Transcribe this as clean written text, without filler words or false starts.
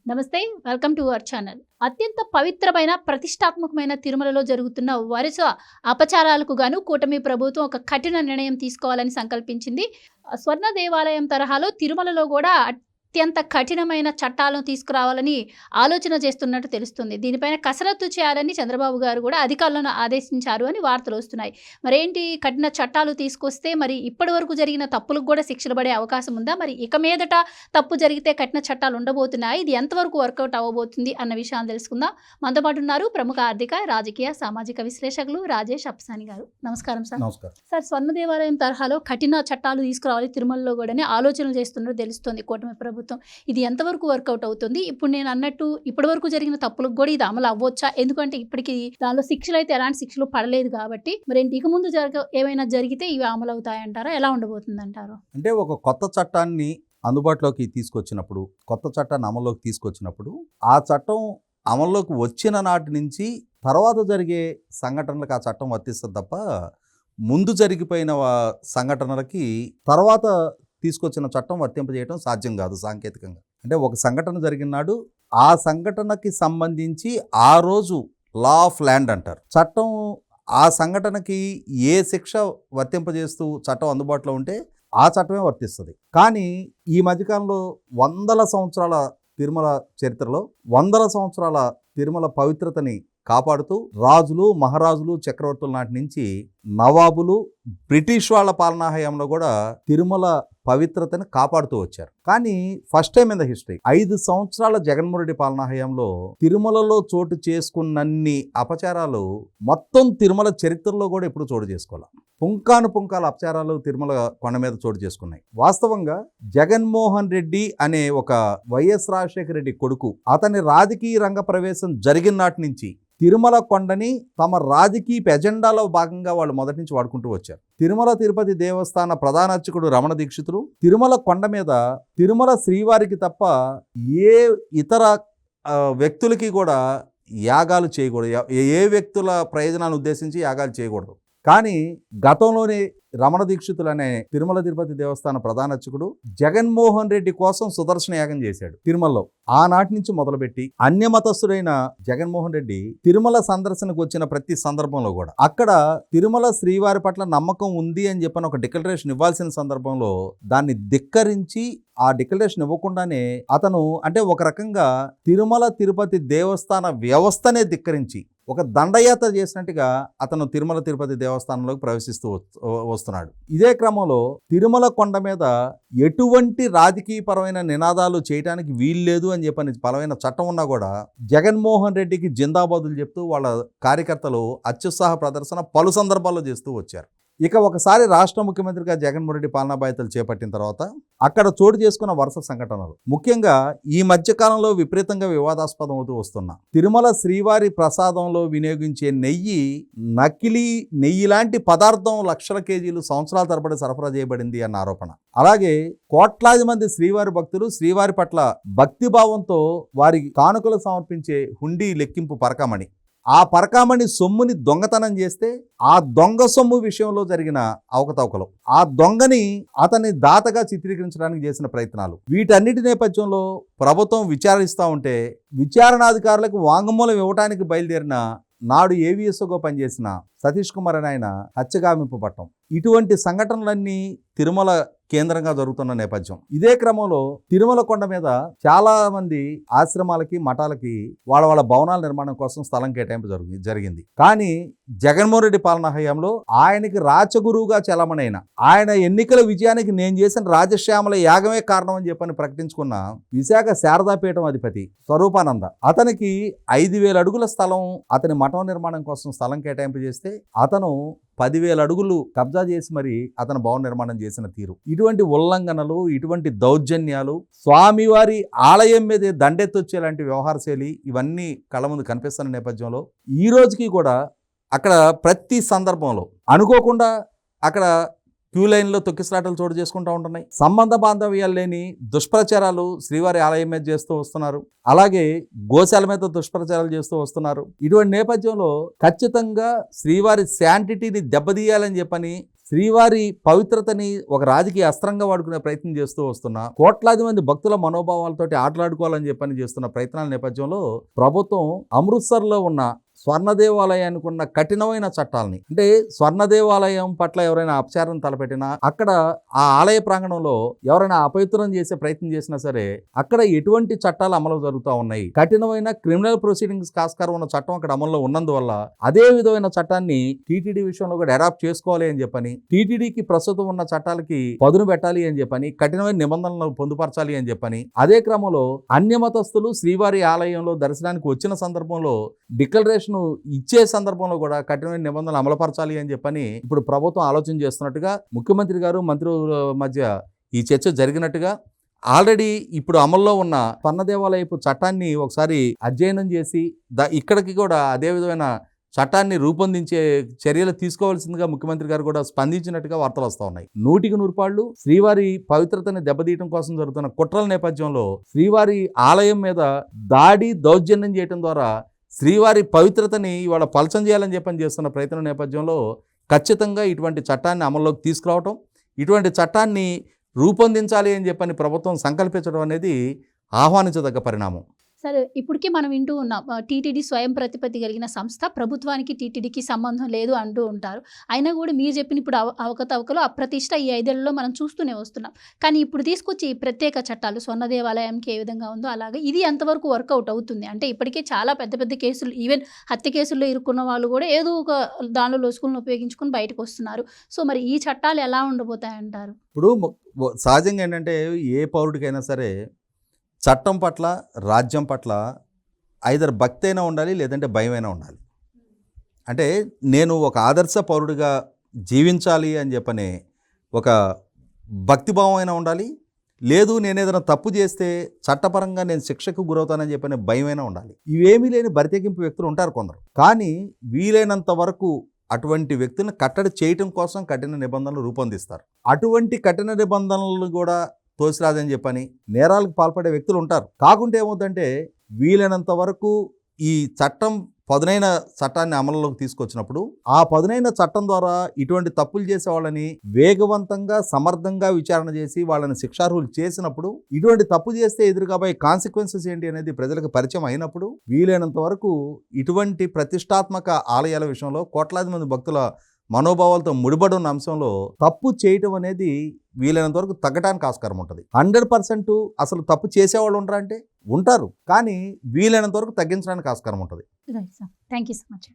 నమస్తే, welcome to our channel. అత్యంత పవిత్రమైన ప్రతిష్టాత్మకమైన తిరుమలలో జరుగుతున్న వరుస అపచారాలకు గాను కూటమి ప్రభుత్వం ఒక కఠిన నిర్ణయం తీసుకోవాలని సంకల్పించింది. స్వర్ణ దేవాలయం తరహాలో తిరుమలలో కూడా అత్యంత కఠినమైన చట్టాలను తీసుకురావాలని ఆలోచన చేస్తున్నట్టు తెలుస్తుంది. దీనిపైన కసరత్తు చేయాలని చంద్రబాబు గారు కూడా అధికారులను ఆదేశించారు అని వార్తలు వస్తున్నాయి. మరేంటి కఠిన చట్టాలు తీసుకొస్తే మరి ఇప్పటి వరకు జరిగిన తప్పులకు కూడా శిక్షలు పడే అవకాశం ఉందా? మరి ఇక మీదట తప్పు జరిగితే కఠిన చట్టాలు ఉండబోతున్నాయి. ఇది ఎంతవరకు వర్కౌట్ అవ్వబోతుంది అన్న విషయాన్ని తెలుసుకుందాం. మనతో పాటు ఉన్నారు ప్రముఖ ఆర్థిక, రాజకీయ, సామాజిక విశ్లేషకులు రాజేష్ అప్సాని గారు. నమస్కారం సార్. నమస్కారం సార్, స్వర్ణ దేవాలయం తరహాలో కఠిన చట్టాలు తీసుకురావాలి తిరుమలలో కూడా ఆలోచనలు చేస్తున్నట్టు తెలుస్తుంది కూటమి ప్రభుత్వం. ఇది ఎంతవరకు వర్కౌట్ అవుతుంది? ఇప్పుడు నేను అన్నట్టు ఇప్పటి వరకు జరిగిన తప్పులకు కూడా ఇది అమలు అవ్వచ్చా? ఎందుకంటే ఇప్పటికి దానిలో శిక్షలు అయితే ఎలాంటి శిక్షలు పడలేదు కాబట్టి మరి ఇక ముందు ఏమైనా జరిగితే ఇవి అమలు అవుతాయంటారా? ఎలా ఉండబోతుంది అంటారు? అంటే ఒక కొత్త చట్టాన్ని అందుబాటులోకి తీసుకొచ్చినప్పుడు, కొత్త చట్టాన్ని అమల్లోకి తీసుకొచ్చినప్పుడు, ఆ చట్టం అమల్లోకి వచ్చిన నాటి నుంచి తర్వాత జరిగే సంఘటనలకు ఆ చట్టం వర్తిస్తుంది తప్ప ముందు జరిగిపోయిన సంఘటనలకి తర్వాత తీసుకొచ్చిన చట్టం వర్తింపజేయడం సాధ్యం కాదు సాంకేతికంగా. అంటే ఒక సంఘటన జరిగిన నాడు ఆ సంఘటనకి సంబంధించి ఆ రోజు లా ఆఫ్ ల్యాండ్ అంటారు. చట్టం ఆ సంఘటనకి ఏ శిక్ష వర్తింపజేస్తూ చట్టం అందుబాటులో ఉంటే ఆ చట్టమే వర్తిస్తుంది. కానీ ఈ మధ్యకాలంలో వందల సంవత్సరాల తిరుమల చరిత్రలో వందల సంవత్సరాల తిరుమల పవిత్రతని కాపాడుతూ రాజులు, మహారాజులు, చక్రవర్తుల నాటి నుంచి నవాబులు, బ్రిటిష్ వాళ్ళ పాలనా హయాంలో కూడా తిరుమల పవిత్రతని కాపాడుతూ వచ్చారు. కానీ first time in the history 5 సంవత్సరాల జగన్మోహన్ రెడ్డి పాలనా హయాంలో తిరుమలలో చోటు చేసుకున్నన్ని అపచారాలు మొత్తం తిరుమల చరిత్రలో కూడా ఎప్పుడు చోటు చేసుకోవాలి. పుంకాల అపచారాలు తిరుమల కొండ మీద చోటు చేసుకున్నాయి. వాస్తవంగా జగన్మోహన్ రెడ్డి అనే ఒక వైఎస్ రాజశేఖర రెడ్డి కొడుకు, అతని రాజకీయ రంగ ప్రవేశం జరిగిన నాటి నుంచి తిరుమల కొండని తమ రాజకీయ ఎజెండాలో భాగంగా వాళ్ళు మొదటి నుంచి వాడుకుంటూ వచ్చారు. తిరుమల తిరుపతి దేవస్థాన ప్రధాన అర్చకుడు రమణ దీక్షితులు తిరుమల కొండ మీద తిరుమల శ్రీవారికి తప్ప ఏ ఇతర వ్యక్తులకి కూడా యాగాలు చేయకూడదు, ఏ వ్యక్తుల ప్రయోజనాన్ని ఉద్దేశించి యాగాలు చేయకూడదు. కానీ గతంలోనే రమణ దీక్షితులు అనే తిరుమల తిరుపతి దేవస్థాన ప్రధాన అర్చకుడు జగన్మోహన్ రెడ్డి కోసం సుదర్శన యాగం చేశాడు తిరుమలలో. ఆనాటి నుంచి మొదలుపెట్టి అన్యమతస్థుడైన జగన్మోహన్ రెడ్డి తిరుమల సందర్శనకు వచ్చిన ప్రతి సందర్భంలో కూడా అక్కడ తిరుమల శ్రీవారి పట్ల నమ్మకం ఉంది అని చెప్పని ఒక డిక్లరేషన్ ఇవ్వాల్సిన సందర్భంలో దాన్ని ధిక్కరించి ఆ డిక్లరేషన్ ఇవ్వకుండానే అతను అంటే ఒక రకంగా తిరుమల తిరుపతి దేవస్థాన వ్యవస్థనే ధిక్కరించి ఒక దండయాత్ర చేసినట్టుగా అతను తిరుమల తిరుపతి దేవస్థానంలోకి ప్రవేశిస్తూ వస్తున్నాడు. ఇదే క్రమంలో తిరుమల కొండ మీద ఎటువంటి రాజకీయపరమైన నినాదాలు చేయడానికి వీల్లేదు అని చెప్పని బలమైన చట్టం ఉన్నా కూడా జగన్మోహన్ రెడ్డికి జిందాబాదులు చెప్తూ వాళ్ళ కార్యకర్తలు అత్యుత్సాహ ప్రదర్శన పలు సందర్భాల్లో చేస్తూ వచ్చారు. ఇక ఒకసారి రాష్ట్ర ముఖ్యమంత్రిగా జగన్మోహన్ రెడ్డి పాలనా బాధ్యతలు చేపట్టిన తర్వాత అక్కడ చోటు చేసుకున్న వరుస సంఘటనలు, ముఖ్యంగా ఈ మధ్యకాలంలో విపరీతంగా వివాదాస్పదం అవుతూ వస్తున్న తిరుమల శ్రీవారి ప్రసాదంలో వినియోగించే నెయ్యి నకిలీ నెయ్యి లాంటి పదార్థం లక్షల కేజీలు సంవత్సరాల తరబడి సరఫరా చేయబడింది అన్న ఆరోపణ. అలాగే కోట్లాది మంది శ్రీవారి భక్తులు శ్రీవారి పట్ల భక్తిభావంతో వారి కానుకలు సమర్పించే హుండీ లెక్కింపు పరకామణి, ఆ పరకామణి సొమ్ముని దొంగతనం చేస్తే ఆ దొంగ సొమ్ము విషయంలో జరిగిన అవకతవకలు, ఆ దొంగని అతన్ని దాతగా చిత్రీకరించడానికి చేసిన ప్రయత్నాలు, వీటన్నిటి నేపథ్యంలో ప్రభుత్వం విచారిస్తూ ఉంటే విచారణాధికారులకు వాంగ్మూలం ఇవ్వడానికి బయలుదేరిన నాడు ఏవిఎస్ఓగా పనిచేసిన సతీష్ కుమార్ అని ఆయన హత్యగావింపు పట్టం, ఇటువంటి సంఘటనలన్నీ తిరుమల కేంద్రంగా జరుగుతున్న నేపథ్యం. ఇదే క్రమంలో తిరుమల కొండ మీద చాలా మంది ఆశ్రమాలకి, మఠాలకి వాళ్ళ భవనాల నిర్మాణం కోసం స్థలం కేటాయింపు జరిగింది. కానీ జగన్మోహన్ రెడ్డి పాలనా హయాంలో ఆయనకి రాచగురువుగా చలమణైన, ఆయన ఎన్నికల విజయానికి నేను చేసిన రాజశ్యామల యాగమే కారణం అని చెప్పని ప్రకటించుకున్న విశాఖ శారదాపీఠం అధిపతి స్వరూపానంద, అతనికి 5,000 అడుగుల స్థలం అతని మఠం నిర్మాణం కోసం స్థలం కేటాయింపు చేస్తే అతను 10,000 అడుగులు కబ్జా చేసి మరి అతను భవన నిర్మాణం చేసిన తీరు, ఇటువంటి ఉల్లంఘనలు, ఇటువంటి దౌర్జన్యాలు, స్వామివారి ఆలయం మీదే దండెత్తొచ్చేలాంటి వ్యవహార శైలి ఇవన్నీ కళ్ళ ముందు కనిపిస్తున్న నేపథ్యంలో ఈ రోజుకి కూడా అక్కడ ప్రతి సందర్భంలో అనుకోకుండా అక్కడ క్యూ లైన్లో తొక్కిసలాటలు చోటు చేసుకుంటూ ఉంటున్నాయి. సంబంధ బాంధవ్యాలు లేని దుష్ప్రచారాలు శ్రీవారి ఆలయం మీద చేస్తూ వస్తున్నారు. అలాగే గోశాల మీద దుష్ప్రచారాలు చేస్తూ వస్తున్నారు. ఇటువంటి నేపథ్యంలో ఖచ్చితంగా శ్రీవారి శాంటిటీని దెబ్బతీయాలని చెప్పని శ్రీవారి పవిత్రతని ఒక రాజకీయ అస్త్రంగా వాడుకునే ప్రయత్నం చేస్తూ వస్తున్నా, కోట్లాది మంది భక్తుల మనోభావాలతోటి ఆటలాడుకోవాలని చెప్పని చేస్తున్న ప్రయత్నాల నేపథ్యంలో ప్రభుత్వం అమృత్సర్లో ఉన్న స్వర్ణ దేవాలయానికి ఉన్న కఠినమైన చట్టాలని, అంటే స్వర్ణ దేవాలయం పట్ల ఎవరైనా అపచారం తలపెట్టినా, అక్కడ ఆ ఆలయ ప్రాంగణంలో ఎవరైనా అపవిత్రం చేసే ప్రయత్నం చేసినా సరే అక్కడ ఎటువంటి చట్టాలు అమలు జరుగుతూ ఉన్నాయి, కఠినమైన క్రిమినల్ ప్రొసీడింగ్స్ ఆస్కారం ఉన్న చట్టం అక్కడ అమల్లో ఉన్నందువల్ల అదే విధమైన చట్టాన్ని టీటీడీ విషయంలో కూడా అడాప్ట్ చేసుకోవాలి అని చెప్పని, టీటీడీకి ప్రస్తుతం ఉన్న చట్టాలకి పదును పెట్టాలి అని చెప్పని, కఠినమైన నిబంధనలు పొందుపరచాలి అని చెప్పని, అదే క్రమంలో అన్యమతస్థులు శ్రీవారి ఆలయంలో దర్శనానికి వచ్చిన సందర్భంలో డిక్లరేషన్ ఇచ్చే సందర్భంలో కూడా కఠినమైన నిబంధనలు అమలుపరచాలి అని చెప్పని ఇప్పుడు ప్రభుత్వం ఆలోచన చేస్తున్నట్టుగా, ముఖ్యమంత్రి గారు మంత్రుల మధ్య ఈ చర్చ జరిగినట్టుగా, ఆల్రెడీ ఇప్పుడు అమల్లో ఉన్న స్వర్ణ దేవాలయపు చట్టాన్ని ఒకసారి అధ్యయనం చేసి ఇక్కడికి కూడా అదే విధమైన చట్టాన్ని రూపొందించే చర్యలు తీసుకోవాల్సిందిగా ముఖ్యమంత్రి గారు కూడా స్పందించినట్టుగా వార్తలు వస్తూ ఉన్నాయి. 100% శ్రీవారి పవిత్రతని దెబ్బతీయడం కోసం జరుగుతున్న కుట్రల నేపథ్యంలో శ్రీవారి ఆలయం మీద దాడి దౌర్జన్యం చేయడం ద్వారా శ్రీవారి పవిత్రతని ఇవాళ పలచం చేయాలని చెప్పని చేస్తున్న ప్రయత్నం నేపథ్యంలో ఖచ్చితంగా ఇటువంటి చట్టాన్ని అమల్లోకి తీసుకురావటం, ఇటువంటి చట్టాన్ని రూపొందించాలి అని చెప్పని ప్రభుత్వం సంకల్పించడం అనేది ఆహ్వానించదగ్గ పరిణామం. సరే, ఇప్పటికీ మనం వింటూ ఉన్నాం టీటీడీ స్వయం ప్రతిపత్తి కలిగిన సంస్థ, ప్రభుత్వానికి టీటీడీకి సంబంధం లేదు అంటూ ఉంటారు. అయినా కూడా మీరు చెప్పిన ఇప్పుడు అవకతవకలు అప్రతిష్ట ఈ 5 ఏళ్లలో మనం చూస్తూనే వస్తున్నాం. కానీ ఇప్పుడు తీసుకొచ్చి ఈ ప్రత్యేక చట్టాలు స్వర్ణ దేవాలయంకి ఏ విధంగా ఉందో అలాగే ఇది ఎంతవరకు వర్కౌట్ అవుతుంది? అంటే ఇప్పటికే చాలా పెద్ద పెద్ద కేసులు, ఈవెన్ హత్య కేసుల్లో ఇరుక్కున్న వాళ్ళు కూడా ఏదో ఒక దానిలో లొసుకులను ఉపయోగించుకుని బయటకు వస్తున్నారు. సో మరి ఈ చట్టాలు ఎలా ఉండబోతాయంటారు? ఇప్పుడు సహజంగా ఏంటంటే ఏ పౌరుడికైనా సరే చట్టం పట్ల, రాజ్యం పట్ల ఐదర్ భక్తి అయినా ఉండాలి, లేదంటే భయమైనా ఉండాలి. అంటే నేను ఒక ఆదర్శ పౌరుడిగా జీవించాలి అని చెప్పని ఒక భక్తిభావం అయినా ఉండాలి, లేదు నేను ఏదైనా తప్పు చేస్తే చట్టపరంగా నేను శిక్షకు గురవుతానని చెప్పని భయమైనా ఉండాలి. ఇవేమీ లేని బరితెగింపు వ్యక్తులు ఉంటారు కొందరు. కానీ వీలైనంత వరకు అటువంటి వ్యక్తులను కట్టడి చేయటం కోసం కఠిన నిబంధనలు రూపొందిస్తారు. అటువంటి కఠిన నిబంధనలు కూడా తోసిరాదని చెప్పని నేరాలకు పాల్పడే వ్యక్తులు ఉంటారు. కాకుంటే ఏమవుతుందంటే వీలైనంత వరకు ఈ చట్టం పదునైన చట్టాన్ని అమలులోకి తీసుకొచ్చినప్పుడు ఆ పదునైన చట్టం ద్వారా ఇటువంటి తప్పులు చేసే వాళ్ళని వేగవంతంగా, సమర్థంగా విచారణ చేసి వాళ్ళని శిక్షార్హులు చేసినప్పుడు, ఇటువంటి తప్పు చేస్తే ఎదురుగాబోయే కాన్సిక్వెన్సెస్ ఏంటి అనేది ప్రజలకు పరిచయం అయినప్పుడు వీలైనంత వరకు ఇటువంటి ప్రతిష్టాత్మక ఆలయాల విషయంలో కోట్లాది మంది భక్తుల మనోభావాలతో ముడిపడి ఉన్న అంశంలో తప్పు చేయటం అనేది వీలైనంత వరకు తగ్గడానికి ఆస్కారం ఉంటుంది. 100% అసలు తప్పు చేసేవాళ్ళు ఉంటారా అంటే ఉంటారు, కానీ వీలైనంత వరకు తగ్గించడానికి ఆస్కారం ఉంటుంది. Right sir, thank you so much.